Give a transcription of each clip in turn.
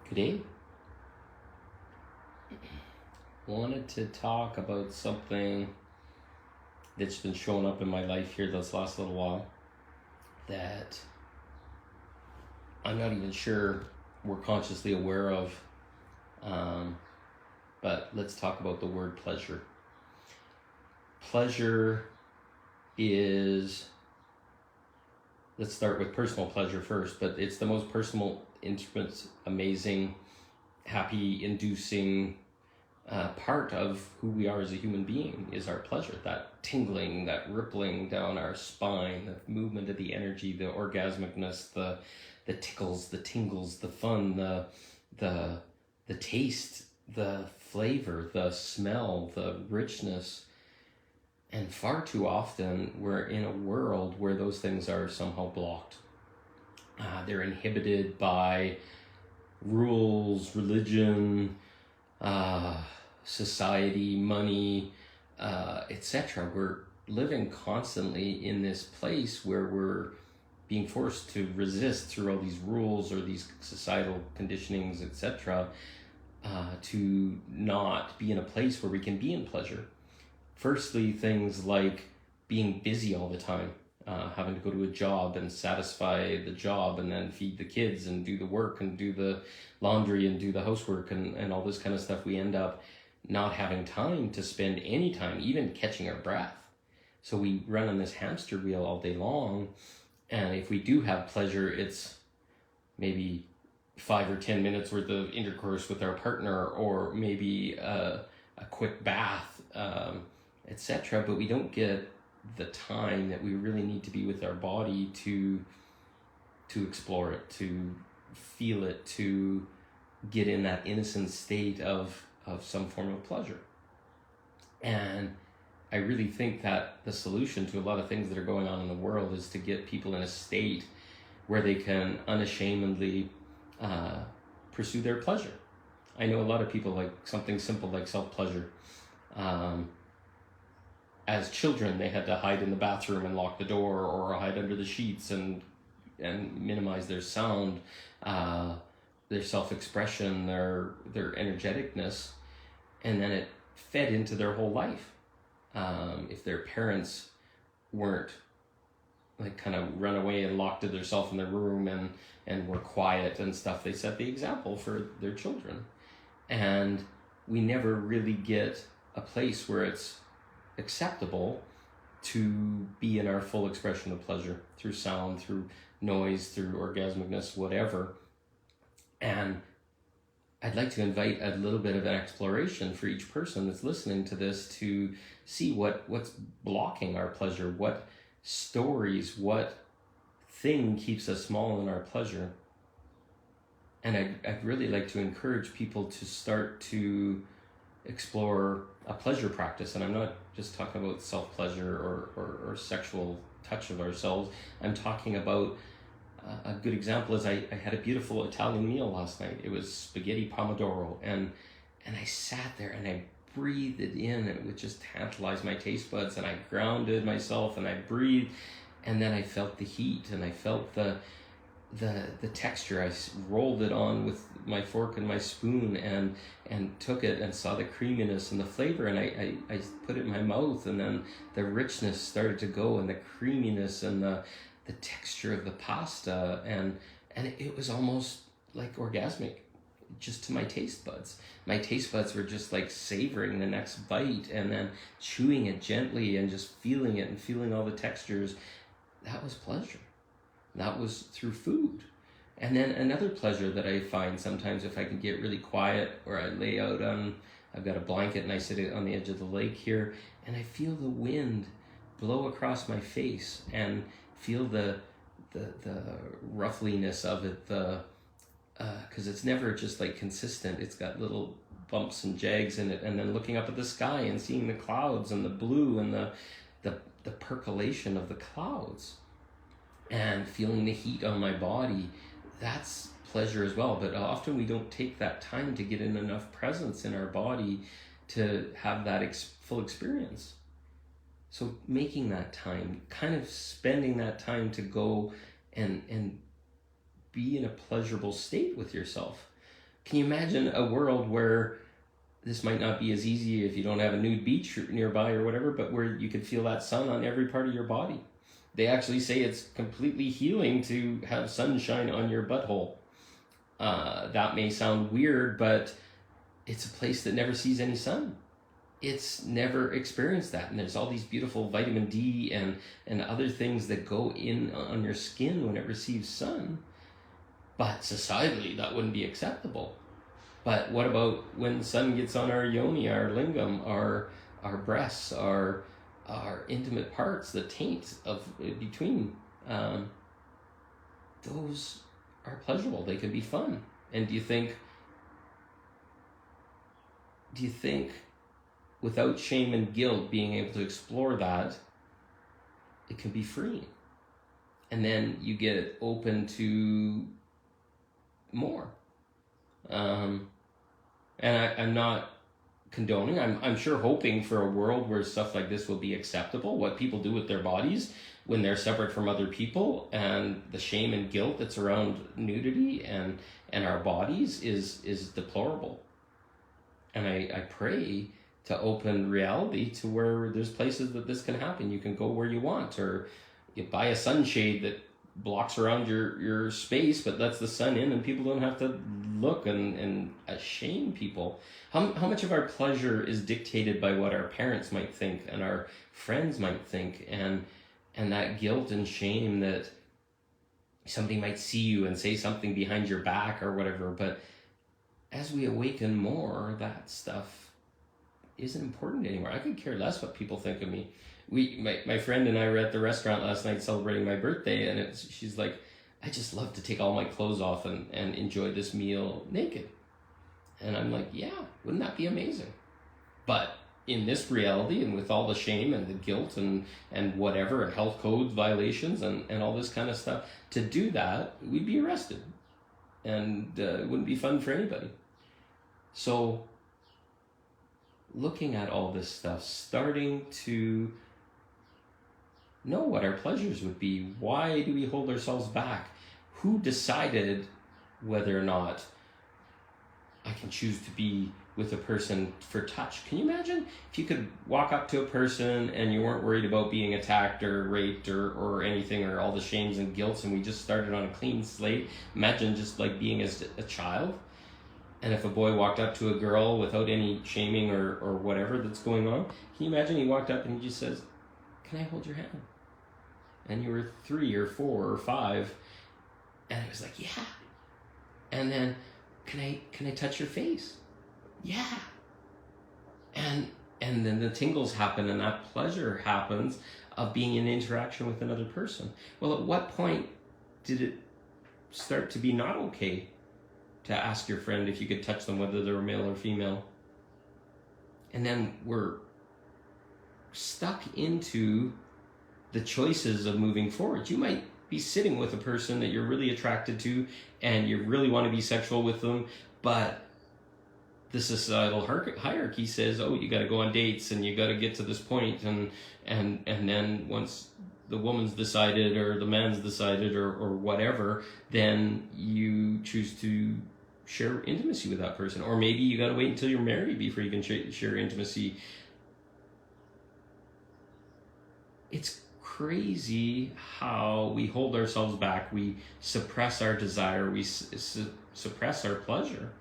Today, wanted to talk about something that's been showing up in my life here this last little while that I'm not even sure we're consciously aware of. But let's talk about the word pleasure. Pleasure is, let's start with personal pleasure first, but it's the most personal, intimate, amazing, happy inducing part of who we are as a human being is our pleasure. That tingling, that rippling down our spine, the movement of the energy, the orgasmicness, the tickles, the tingles, the fun, the taste, the flavor, the smell, the richness. And far too often we're in a world where those things are somehow blocked. They're inhibited by rules, religion, society, money, etc. We're living constantly in this place where we're being forced to resist through all these rules or these societal conditionings, etc., to not be in a place where we can be in pleasure. Firstly, things like being busy all the time, having to go to a job and satisfy the job and then feed the kids and do the work and do the laundry and do the housework and all this kind of stuff. We end up not having time to spend any time, even catching our breath. So we run on this hamster wheel all day long. And if we do have pleasure, it's maybe 5 or 10 minutes worth of intercourse with our partner, or maybe a quick bath, etc. But we don't get the time that we really need to be with our body to explore it, to feel it, to get in that innocent state of some form of pleasure. And I really think that the solution to a lot of things that are going on in the world is to get people in a state where they can unashamedly pursue their pleasure. I know a lot of people like something simple like self-pleasure. As children, they had to hide in the bathroom and lock the door, or hide under the sheets and minimize their sound, their self-expression, their energeticness, and then it fed into their whole life. If their parents weren't like kind of run away and locked to themselves in their room and were quiet and stuff, they set the example for their children. And we never really get a place where it's acceptable to be in our full expression of pleasure through sound, through noise, through orgasmicness, whatever. And I'd like to invite a little bit of an exploration for each person that's listening to this to see what's blocking our pleasure, what stories, what thing keeps us small in our pleasure. And I'd really like to encourage people to start to explore a pleasure practice. And I'm not just talking about self-pleasure or sexual touch of ourselves. I'm talking about a good example is I had a beautiful Italian meal last night. It was spaghetti pomodoro, and I sat there and I breathed it in, and it would just tantalize my taste buds, and I grounded myself and I breathed, and then I felt the heat and I felt the texture. I rolled it on with my fork and my spoon and took it and saw the creaminess and the flavor, and I put it in my mouth, and then the richness started to go, and the creaminess and the texture of the pasta, and it was almost like orgasmic just to my taste buds. My taste buds were just like savoring the next bite and then chewing it gently and just feeling it and feeling all the textures. That was pleasure. That was through food. And then another pleasure that I find sometimes if I can get really quiet, or I lay out I've got a blanket and I sit on the edge of the lake here, and I feel the wind blow across my face and feel the roughness of it, because it's never just like consistent. It's got little bumps and jags in it, and then looking up at the sky and seeing the clouds and the blue and the percolation of the clouds and feeling the heat on my body. That's pleasure as well. But often we don't take that time to get in enough presence in our body to have that full experience. So making that time, kind of spending that time to go and be in a pleasurable state with yourself. Can you imagine a world where this might not be as easy if you don't have a nude beach nearby or whatever, but where you could feel that sun on every part of your body? They actually say it's completely healing to have sunshine on your butthole. That may sound weird, but it's a place that never sees any sun. It's never experienced that. And there's all these beautiful vitamin D and other things that go in on your skin when it receives sun. But societally, that wouldn't be acceptable. But what about when the sun gets on our yoni, our lingam, our breasts, our intimate parts, the taint of between? Those are pleasurable. They can be fun. And do you think without shame and guilt, being able to explore that, it can be freeing? And then you get open to more. And I'm not condoning. I'm sure hoping for a world where stuff like this will be acceptable. What people do with their bodies when they're separate from other people, and the shame and guilt that's around nudity and our bodies is deplorable. And I pray to open reality to where there's places that this can happen. You can go where you want, or you buy a sunshade that blocks around your space but lets the sun in, and people don't have to look and shame people. How much of our pleasure is dictated by what our parents might think and our friends might think, and that guilt and shame that somebody might see you and say something behind your back or whatever. But as we awaken more, that stuff isn't important anymore. I could care less what people think of me. My friend and I were at the restaurant last night celebrating my birthday, and she's like, I just love to take all my clothes off and enjoy this meal naked. And I'm like, yeah, wouldn't that be amazing? But in this reality, and with all the shame and the guilt and whatever, and health codes violations and all this kind of stuff, to do that, we'd be arrested. And it wouldn't be fun for anybody. So looking at all this stuff, starting to know what our pleasures would be. Why do we hold ourselves back? Who decided whether or not I can choose to be with a person for touch? Can you imagine if you could walk up to a person and you weren't worried about being attacked or raped or anything, or all the shames and guilts, and we just started on a clean slate? Imagine just like being as a child. And if a boy walked up to a girl without any shaming or whatever that's going on, can you imagine he walked up and he just says, can I hold your hand? And you were 3 or 4 or 5, and it was like, yeah. And then, can I touch your face? Yeah. And then the tingles happen, and that pleasure happens of being in interaction with another person. Well, at what point did it start to be not okay to ask your friend if you could touch them, whether they were male or female? And then we're stuck into the choices of moving forward. You might be sitting with a person that you're really attracted to and you really want to be sexual with them, but the societal hierarchy says, oh, you got to go on dates and you got to get to this point, and then once the woman's decided or the man's decided or whatever, then you choose to share intimacy with that person. Or maybe you got to wait until you're married before you can share intimacy. It's crazy how we hold ourselves back. We suppress our desire. We suppress our pleasure.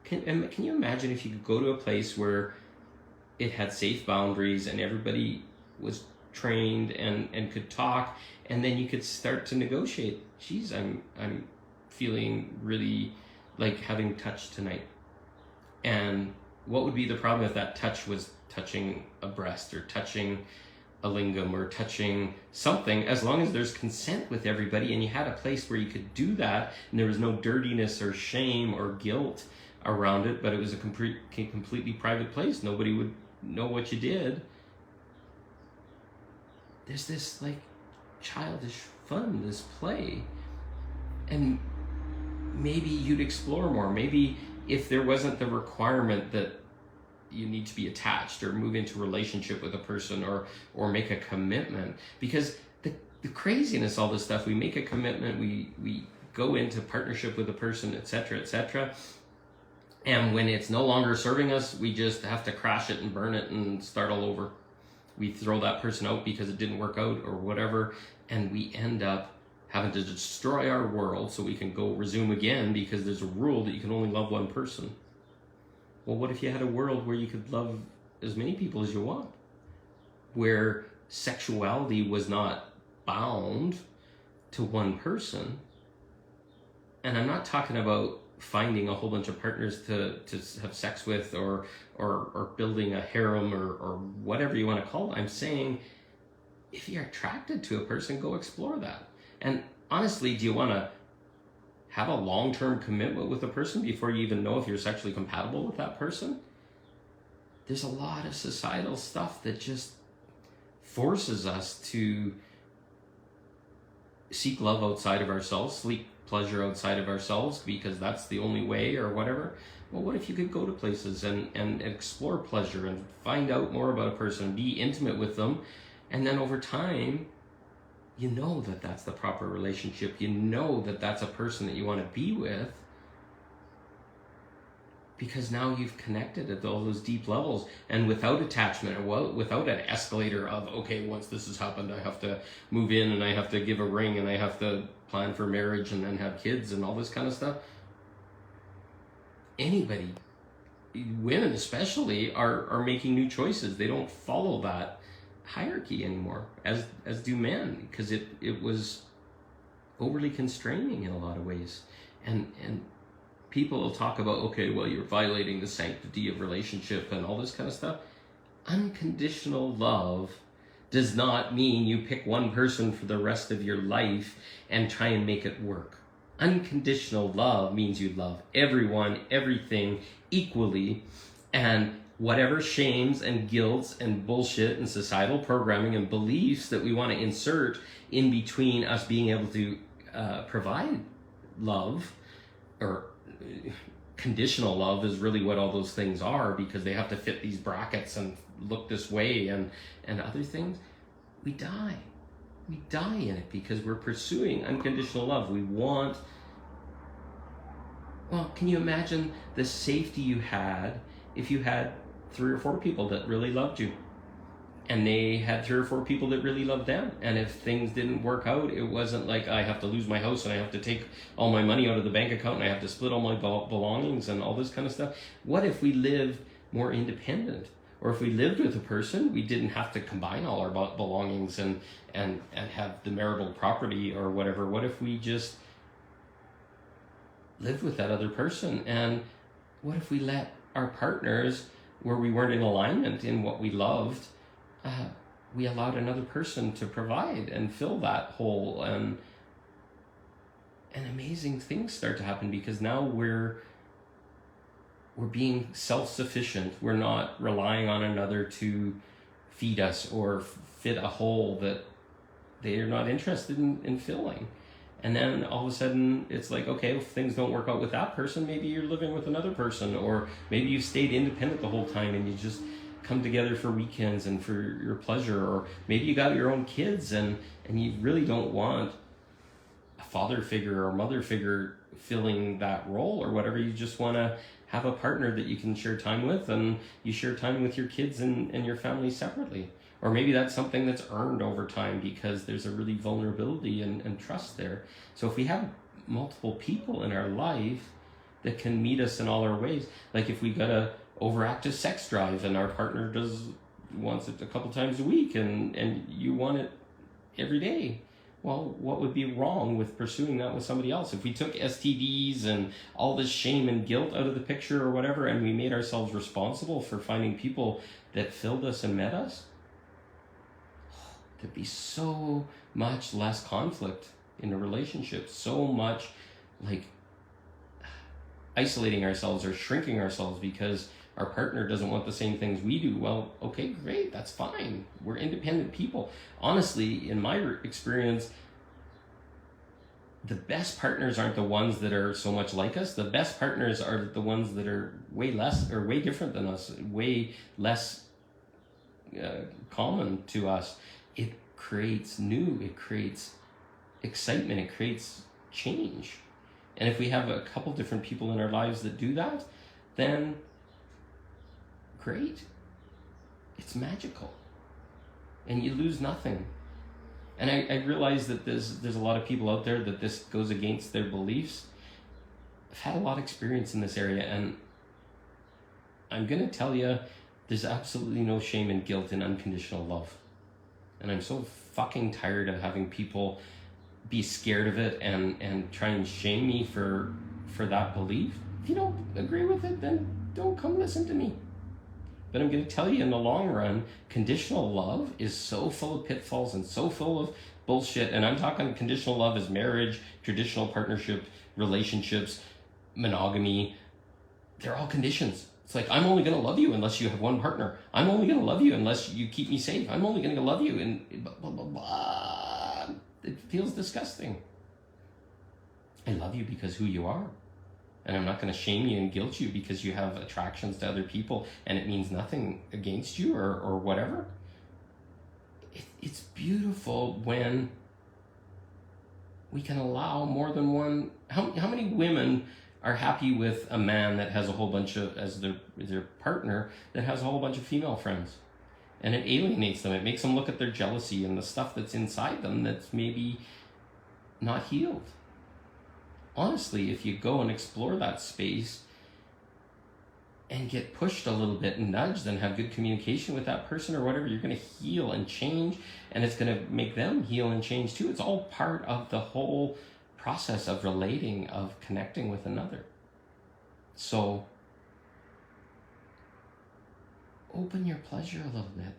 Can you imagine if you could go to a place where it had safe boundaries and everybody was trained and could talk, and then you could start to negotiate? Geez, I'm feeling really like having touch tonight. And what would be the problem if that touch was touching a breast or touching a lingam or touching something, as long as there's consent with everybody and you had a place where you could do that and there was no dirtiness or shame or guilt around it, but it was a completely private place. Nobody would know what you did. There's this like childish fun, this play. And maybe you'd explore more. Maybe if there wasn't the requirement that you need to be attached or move into a relationship with a person or make a commitment, because the craziness, all this stuff, we make a commitment, we go into partnership with a person, etc., etc. And when it's no longer serving us, we just have to crash it and burn it and start all over. We throw that person out because it didn't work out or whatever, and we end up having to destroy our world so we can go resume again because there's a rule that you can only love one person. Well, what if you had a world where you could love as many people as you want? Where sexuality was not bound to one person. And I'm not talking about finding a whole bunch of partners to have sex with or building a harem or whatever you want to call it. I'm saying if you're attracted to a person, go explore that. And honestly, do you want to have a long-term commitment with a person before you even know if you're sexually compatible with that person? There's a lot of societal stuff that just forces us to seek love outside of ourselves, seek pleasure outside of ourselves because that's the only way or whatever. Well, what if you could go to places and explore pleasure and find out more about a person, be intimate with them, and then over time, you know that that's the proper relationship. You know that that's a person that you want to be with because now you've connected at all those deep levels and without attachment or without an escalator of, okay, once this has happened, I have to move in and I have to give a ring and I have to plan for marriage and then have kids and all this kind of stuff. Anybody, women especially, are making new choices. They don't follow that hierarchy anymore, as do men, because it was overly constraining in a lot of ways. And people will talk about, okay, well, you're violating the sanctity of relationship and all this kind of stuff. Unconditional love does not mean you pick one person for the rest of your life and try and make it work. Unconditional love means you love everyone, everything equally, and whatever shames and guilts and bullshit and societal programming and beliefs that we want to insert in between us being able to provide love, or conditional love is really what all those things are, because they have to fit these brackets and look this way and other things. We die in it because we're pursuing unconditional love. We want, well, can you imagine the safety you had if you had 3 or 4 people that really loved you and they had 3 or 4 people that really loved them, and if things didn't work out, it wasn't like I have to lose my house and I have to take all my money out of the bank account and I have to split all my belongings and all this kind of stuff. What if we lived more independent? Or if we lived with a person, we didn't have to combine all our belongings and have the marital property or whatever. What if we just lived with that other person? And what if we let our partners, where we weren't in alignment in what we loved, we allowed another person to provide and fill that hole, and amazing things start to happen, because now we're being self-sufficient. We're not relying on another to feed us or fit a hole that they are not interested in filling. And then all of a sudden it's like, okay, if things don't work out with that person, maybe you're living with another person, or maybe you stayed independent the whole time and you just come together for weekends and for your pleasure, or maybe you got your own kids and you really don't want a father figure or mother figure filling that role or whatever. You just want to have a partner that you can share time with, and you share time with your kids and your family separately. Or maybe that's something that's earned over time because there's a really vulnerability and trust there. So if we have multiple people in our life that can meet us in all our ways, like if we got a overactive sex drive and our partner wants it a couple times a week and you want it every day, well, what would be wrong with pursuing that with somebody else? If we took STDs and all this shame and guilt out of the picture or whatever, and we made ourselves responsible for finding people that filled us and met us, there'd be so much less conflict in a relationship, so much like isolating ourselves or shrinking ourselves because our partner doesn't want the same things we do. Well, okay, great, that's fine. We're independent people. Honestly, in my experience, the best partners aren't the ones that are so much like us. The best partners are the ones that are way less or way different than us, way less common to us. It creates excitement, it creates change. And if we have a couple different people in our lives that do that, then great. It's magical. And you lose nothing. And I realize that there's a lot of people out there that this goes against their beliefs. I've had a lot of experience in this area, and I'm going to tell you, there's absolutely no shame and guilt in unconditional love. And I'm so fucking tired of having people be scared of it and try and shame me for that belief. If you don't agree with it, then don't come listen to me. But I'm going to tell you, in the long run, conditional love is so full of pitfalls and so full of bullshit. And I'm talking conditional love as marriage, traditional partnership, relationships, monogamy. They're all conditions. It's like, I'm only going to love you unless you have one partner. I'm only going to love you unless you keep me safe. I'm only going to love you and blah, blah, blah, blah. It feels disgusting. I love you because who you are. And I'm not going to shame you and guilt you because you have attractions to other people and it means nothing against you or whatever. It's beautiful when we can allow more than one. How many women are happy with a man that has a whole bunch of, as their partner, that has a whole bunch of female friends? And it alienates them. It makes them look at their jealousy and the stuff that's inside them that's maybe not healed. Honestly, if you go and explore that space and get pushed a little bit and nudged and have good communication with that person or whatever, you're going to heal and change, and it's going to make them heal and change too. It's all part of the whole process of relating, of connecting with another. So open your pleasure a little bit.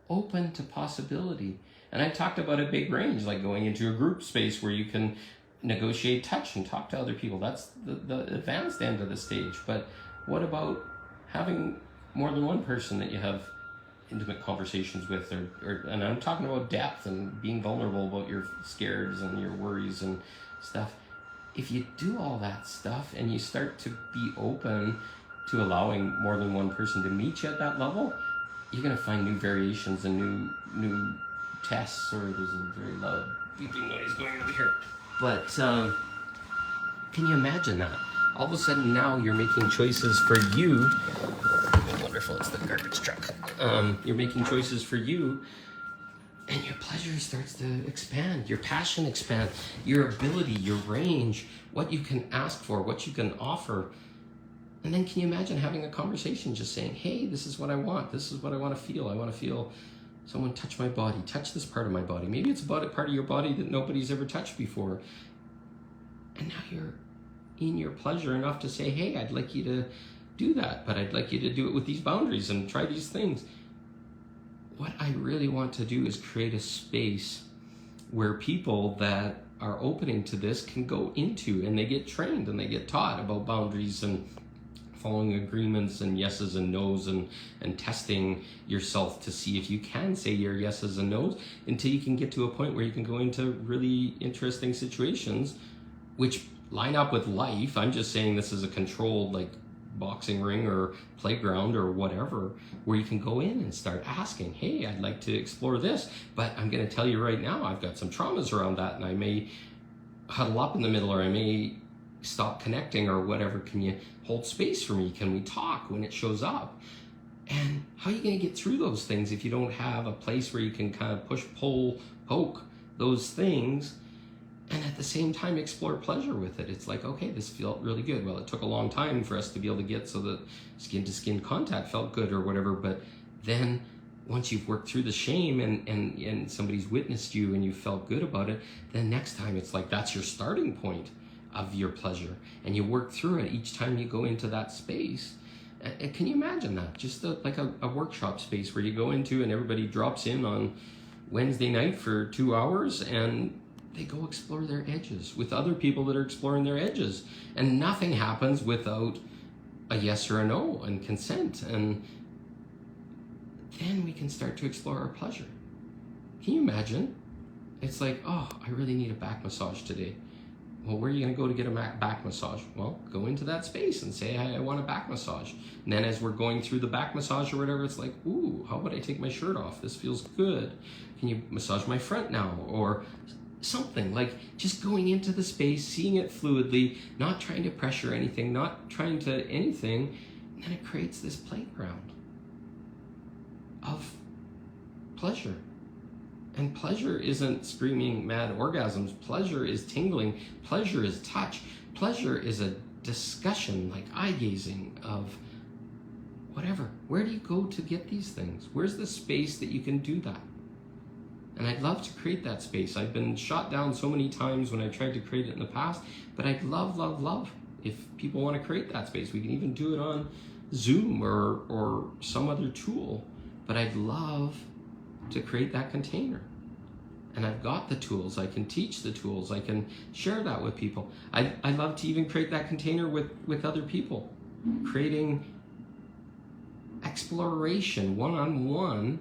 Open to possibility. And I talked about a big range, like going into a group space where you can negotiate touch and talk to other people. That's the advanced end of the stage. But what about having more than one person that you have intimate conversations with, and I'm talking about depth and being vulnerable about your scares and your worries and stuff. If you do all that stuff and you start to be open to allowing more than one person to meet you at that level, you're going to find new variations and new tests. Sorry, there's a very loud beeping noise going over here. But can you imagine that? All of a sudden now you're making choices for you. Wonderful, it's the garbage truck. You're making choices for you, and your pleasure starts to expand. Your passion expands. Your ability, your range, what you can ask for, what you can offer. And then can you imagine having a conversation just saying, hey, this is what I want. This is what I want to feel. I want to feel someone touch my body, touch this part of my body. Maybe it's about a part of your body that nobody's ever touched before. And now you're in your pleasure enough to say, hey, I'd like you to do that, but I'd like you to do it with these boundaries and try these things. What I really want to do is create a space where people that are opening to this can go into, and they get trained and they get taught about boundaries and following agreements and yeses and nos and testing yourself to see if you can say your yeses and nos until you can get to a point where you can go into really interesting situations which line up with life. I'm just saying this is a controlled like boxing ring or playground or whatever, where you can go in and start asking, hey, I'd like to explore this, but I'm going to tell you right now, I've got some traumas around that and I may huddle up in the middle, or I may stop connecting or whatever. Can you hold space for me? Can we talk when it shows up? And how are you going to get through those things if you don't have a place where you can kind of push, pull, poke those things and at the same time explore pleasure with it? It's like, okay, this felt really good. Well, it took a long time for us to be able to get so that skin to skin contact felt good or whatever, but then once you've worked through the shame and somebody's witnessed you and you felt good about it, then next time it's like that's your starting point of your pleasure, and you work through it each time you go into that space. And can you imagine that? Just like a workshop space where you go into and everybody drops in on Wednesday night for 2 hours and they go explore their edges with other people that are exploring their edges, and nothing happens without a yes or a no and consent, and then we can start to explore our pleasure. Can you imagine? It's like, oh, I really need a back massage today. Well, where are you going to go to get a back massage? Well, go into that space and say, I want a back massage. And then as we're going through the back massage or whatever, it's like, ooh, how about I take my shirt off? This feels good. Can you massage my front now? Or something like just going into the space, seeing it fluidly, not trying to pressure anything, not trying to anything, and then it creates this playground of pleasure. And pleasure isn't screaming mad orgasms. Pleasure is tingling. Pleasure is touch. Pleasure is a discussion, like eye-gazing, of whatever. Where do you go to get these things? Where's the space that you can do that? And I'd love to create that space. I've been shot down so many times when I tried to create it in the past, but I'd love if people want to create that space. We can even do it on Zoom or some other tool, but I'd love to create that container. And I've got the tools. I can teach the tools. I can share that with people. I love to even create that container with other people, creating exploration one-on-one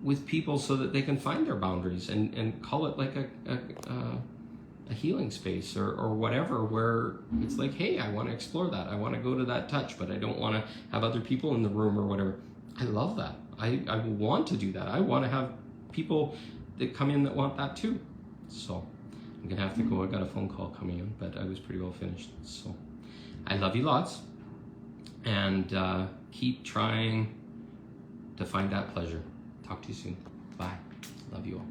with people so that they can find their boundaries and call it like a healing space or whatever, where it's like, hey, I want to explore that. I want to go to that touch, but I don't want to have other people in the room or whatever. I love that. I want to do that. I want to have people that come in that want that too. So I'm gonna have to go. I got a phone call coming in, but I was pretty well finished. So I love you lots, and keep trying to find that pleasure. Talk to you soon. Bye. Love you all.